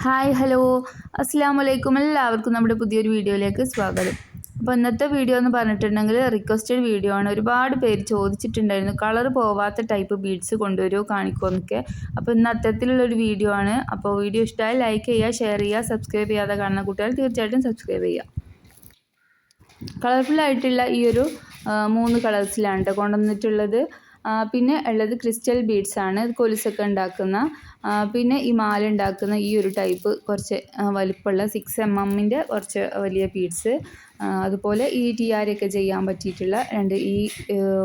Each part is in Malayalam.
ഹായ് ഹലോ അസ്സാം വലൈക്കും എല്ലാവർക്കും നമ്മുടെ പുതിയൊരു വീഡിയോയിലേക്ക് സ്വാഗതം. അപ്പോൾ ഇന്നത്തെ വീഡിയോ എന്ന് പറഞ്ഞിട്ടുണ്ടെങ്കിൽ റിക്വസ്റ്റഡ് വീഡിയോ ആണ്. ഒരുപാട് പേര് ചോദിച്ചിട്ടുണ്ടായിരുന്നു കളർ പോവാത്ത ടൈപ്പ് ബീഡ്സ് കൊണ്ടുവരുമോ കാണിക്കുമോ എന്നൊക്കെ. അപ്പോൾ ഇന്ന് അത്തരത്തിലുള്ളൊരു വീഡിയോ ആണ്. അപ്പോൾ വീഡിയോ ഇഷ്ടമായി ലൈക്ക് ചെയ്യുക, ഷെയർ ചെയ്യുക, സബ്സ്ക്രൈബ് ചെയ്യാതെ കാണുന്ന കുട്ടികൾ തീർച്ചയായിട്ടും സബ്സ്ക്രൈബ് ചെയ്യുക. കളർഫുള്ളായിട്ടുള്ള ഈ ഒരു 3 കളേഴ്സിലാണ് കൊണ്ടുവന്നിട്ടുള്ളത്. പിന്നെ ഉള്ളത് ക്രിസ്റ്റൽ ബീഡ്സ് ആണ്, കൊലുസൊക്കെ ഉണ്ടാക്കുന്ന. പിന്നെ ഈ മാല ഉണ്ടാക്കുന്ന ഈ ഒരു ടൈപ്പ് കുറച്ച് വലിപ്പമുള്ള 6 mm കുറച്ച് വലിയ ബീഡ്സ്. അതുപോലെ ഈ ടിയാരൊക്കെ ചെയ്യാൻ പറ്റിയിട്ടുള്ള ഈ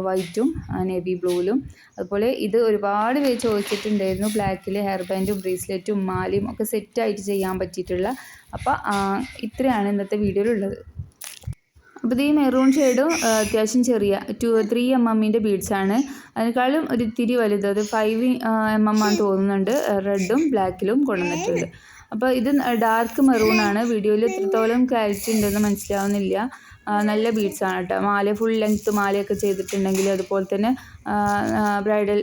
വൈറ്റും നേവി ബ്ലൂവിലും. അതുപോലെ ഇത് ഒരുപാട് പേര് ചോദിച്ചിട്ടുണ്ടായിരുന്നു ബ്ലാക്കിൽ ഹെയർ ബാൻഡും ബ്രേസ്ലെറ്റും മാലയും ഒക്കെ സെറ്റായിട്ട് ചെയ്യാൻ പറ്റിയിട്ടുള്ള. അപ്പോൾ ഇത്രയാണ് ഇന്നത്തെ വീഡിയോയിലുള്ളത്. അപ്പോൾ ഈ മെറൂൺ ഷെയ്ഡും അത്യാവശ്യം ചെറിയ 3 mm ബീഡ്സാണ്. അതിനേക്കാളും ഒരു ഇത്തിരി വലുത്, അത് 5 mm ആണെന്ന് തോന്നുന്നുണ്ട്. റെഡും ബ്ലാക്കിലും കൊണ്ടുവന്നിട്ടുണ്ട്. അപ്പോൾ ഇത് ഡാർക്ക് മെറൂണാണ്. വീഡിയോയിൽ എത്രത്തോളം ക്ലാരിറ്റി ഉണ്ടെന്ന് മനസ്സിലാവുന്നില്ല. നല്ല ബീഡ്സാണ് കേട്ടോ. മാല ഫുൾ ലെങ്ത്ത് മാലയൊക്കെ ചെയ്തിട്ടുണ്ടെങ്കിൽ അതുപോലെ തന്നെ ബ്രൈഡൽ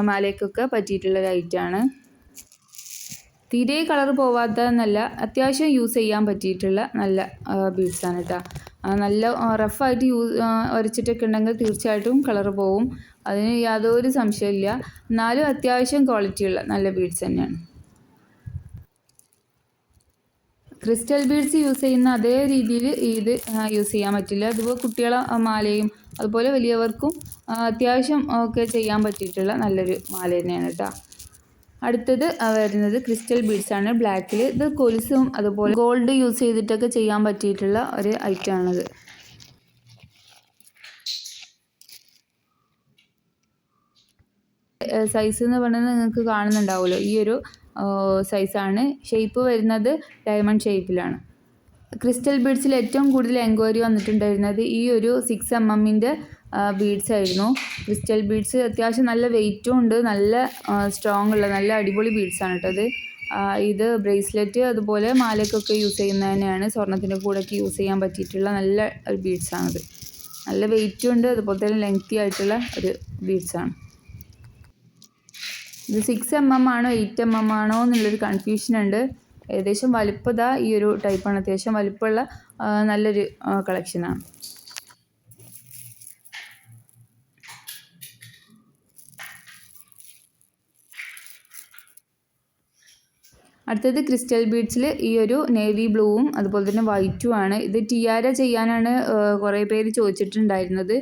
മാലയ്ക്കൊക്കെ പറ്റിയിട്ടുള്ള ലൈറ്റാണ്. തീരെ കളർ പോവാത്തതെന്നല്ല, അത്യാവശ്യം യൂസ് ചെയ്യാൻ പറ്റിയിട്ടുള്ള നല്ല ബീഡ്സാണ് കേട്ടോ. നല്ല റഫായിട്ട് ഉരച്ചിട്ടൊക്കെ ഉണ്ടെങ്കിൽ തീർച്ചയായിട്ടും കളർ പോവും, അതിന് യാതൊരു സംശയമില്ല. എന്നാലും അത്യാവശ്യം ക്വാളിറ്റിയുള്ള നല്ല ബീഡ്സ് തന്നെയാണ്. ക്രിസ്റ്റൽ ബീഡ്സ് യൂസ് ചെയ്യുന്ന അതേ രീതിയിൽ ഇത് യൂസ് ചെയ്യാൻ പറ്റില്ല. അതുപോലെ കുട്ടികളെ മാലയും അതുപോലെ വലിയവർക്കും അത്യാവശ്യം ഒക്കെ ചെയ്യാൻ പറ്റിയിട്ടുള്ള നല്ലൊരു മാല തന്നെയാണ് കേട്ടോ. അടുത്തത് വരുന്നത് ക്രിസ്റ്റൽ ബീഡ്സ് ആണ് ബ്ലാക്കിൽ. ഇത് കൊലുസും അതുപോലെ ഗോൾഡ് യൂസ് ചെയ്തിട്ടൊക്കെ ചെയ്യാൻ പറ്റിയിട്ടുള്ള ഒരു ഐറ്റമാണിത്. സൈസ് എന്ന് പറയുന്നത് നിങ്ങൾക്ക് കാണുന്നുണ്ടാവുമല്ലോ, ഈ ഒരു സൈസാണ്. ഷേപ്പ് വരുന്നത് ഡയമണ്ട് ഷേപ്പിലാണ്. ക്രിസ്റ്റൽ ബീഡ്സിൽ ഏറ്റവും കൂടുതൽ എൻക്വയറി വന്നിട്ടുണ്ടായിരുന്നത് ഈ ഒരു 6 mm ബീഡ്സ് ആയിരുന്നു. ക്രിസ്റ്റൽ ബീഡ്സ് അത്യാവശ്യം നല്ല വെയിറ്റും ഉണ്ട്, നല്ല സ്ട്രോങ് ഉള്ള നല്ല അടിപൊളി ബീഡ്സാണ് കേട്ടോ അത്. ഇത് ബ്രേസ്ലെറ്റ് അതുപോലെ മാലയ്ക്കൊക്കെ യൂസ് ചെയ്യുന്നത് തന്നെയാണ്. സ്വർണ്ണത്തിൻ്റെ കൂടെയൊക്കെ യൂസ് ചെയ്യാൻ പറ്റിയിട്ടുള്ള നല്ല ഒരു ബീഡ്സാണത്. നല്ല വെയിറ്റും ഉണ്ട്, അതുപോലെ തന്നെ ലെങ്തി ആയിട്ടുള്ള ഒരു ബീഡ്സാണ്. ഇത് 6 mm ആണോ 8 mm ആണോ എന്നുള്ളൊരു കൺഫ്യൂഷൻ ഉണ്ട്. ഏകദേശം വലിപ്പത ഈ ഒരു ടൈപ്പാണ്. അത്യാവശ്യം വലിപ്പമുള്ള നല്ലൊരു കളക്ഷനാണ്. അടുത്തത് ക്രിസ്റ്റൽ ബീഡ്സിൽ ഈ ഒരു നേവി ബ്ലൂവും അതുപോലെ തന്നെ വൈറ്റും ആണ്. ഇത് ടിയാര ചെയ്യാനാണ് കുറേ പേര് ചോദിച്ചിട്ടുണ്ടായിരുന്നത്.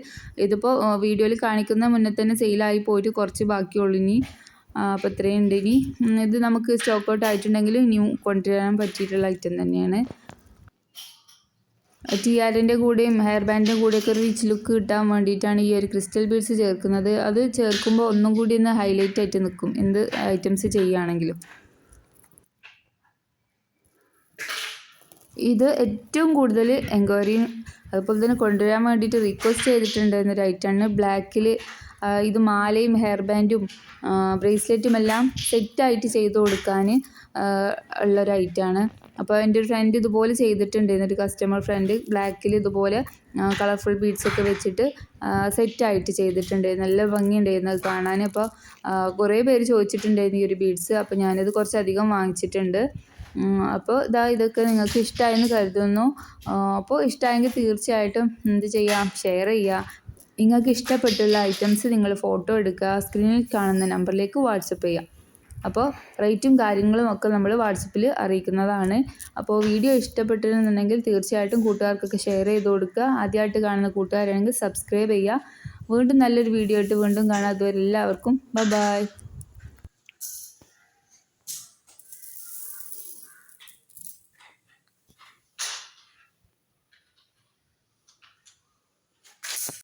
ഇതിപ്പോൾ വീഡിയോയിൽ കാണിക്കുന്ന മുന്നേ തന്നെ സെയിലായി പോയിട്ട് കുറച്ച് ബാക്കിയുള്ളൂ ഇനി. അപ്പോൾ ഇത്രയും ഉണ്ട് ഇനി. ഇത് നമുക്ക് സ്റ്റോക്ക് ഔട്ട് ആയിട്ടുണ്ടെങ്കിൽ ഇനിയും കൊണ്ടുവരാൻ പറ്റിയിട്ടുള്ള ഐറ്റം തന്നെയാണ്. ടിയാരിൻ്റെ കൂടെയും ഹെയർ ബാൻഡിൻ്റെ കൂടെയൊക്കെ ഒരു റിച്ച് ലുക്ക് കിട്ടാൻ വേണ്ടിയിട്ടാണ് ഈ ഒരു ക്രിസ്റ്റൽ ബീഡ്സ് ചേർക്കുന്നത്. അത് ചേർക്കുമ്പോൾ ഒന്നും കൂടി ഒന്ന് ഹൈലൈറ്റ് ആയിട്ട് നിൽക്കും എന്ത് ഐറ്റംസ് ചെയ്യുകയാണെങ്കിലും. ഇത് ഏറ്റവും കൂടുതൽ എൻക്വയറിയും അതുപോലെ തന്നെ കൊണ്ടുവരാൻ വേണ്ടിയിട്ട് റിക്വസ്റ്റ് ചെയ്തിട്ടുണ്ടായിരുന്ന ഒരു ഐറ്റമാണ് ബ്ലാക്കിൽ. ഇത് മാലയും ഹെയർ ബാൻഡും ബ്രേസ്ലെറ്റും എല്ലാം സെറ്റായിട്ട് ചെയ്ത് കൊടുക്കാൻ ഉള്ളൊരു ഐറ്റമാണ്. അപ്പോൾ എൻ്റെ ഒരു ഫ്രണ്ട് ഇതുപോലെ ചെയ്തിട്ടുണ്ടായിരുന്നു, ഒരു കസ്റ്റമർ ഫ്രണ്ട് ബ്ലാക്കിൽ ഇതുപോലെ കളർഫുൾ ബീഡ്സൊക്കെ വെച്ചിട്ട് സെറ്റായിട്ട് ചെയ്തിട്ടുണ്ടായിരുന്നു. നല്ല ഭംഗിയുണ്ടായിരുന്നു അത് കാണാൻ. അപ്പോൾ കുറേ പേര് ചോദിച്ചിട്ടുണ്ടായിരുന്നു ഈ ഒരു ബീഡ്സ്. അപ്പോൾ ഞാനത് കുറച്ചധികം വാങ്ങിച്ചിട്ടുണ്ട്. അപ്പോൾ ഇതൊക്കെ നിങ്ങൾക്ക് ഇഷ്ടമായെന്ന് കരുതുന്നു. അപ്പോൾ ഇഷ്ടമായെങ്കിൽ തീർച്ചയായിട്ടും എന്ത് ചെയ്യാം, ഷെയർ ചെയ്യുക. നിങ്ങൾക്ക് ഇഷ്ടപ്പെട്ടുള്ള ഐറ്റംസ് നിങ്ങൾ ഫോട്ടോ എടുക്കുക, സ്ക്രീനിൽ കാണുന്ന നമ്പറിലേക്ക് വാട്സപ്പ് ചെയ്യുക. അപ്പോൾ റേറ്റും കാര്യങ്ങളും ഒക്കെ നമ്മൾ വാട്സപ്പിൽ അറിയിക്കുന്നതാണ്. അപ്പോൾ വീഡിയോ ഇഷ്ടപ്പെട്ടിരുന്നുണ്ടെങ്കിൽ തീർച്ചയായിട്ടും കൂട്ടുകാർക്കൊക്കെ ഷെയർ ചെയ്ത് കൊടുക്കുക. ആദ്യമായിട്ട് കാണുന്ന കൂട്ടുകാരാണെങ്കിൽ സബ്സ്ക്രൈബ് ചെയ്യുക. വീണ്ടും നല്ലൊരു വീഡിയോ ആയിട്ട് വീണ്ടും കാണാം. അതുവരെ എല്ലാവർക്കും ബൈ.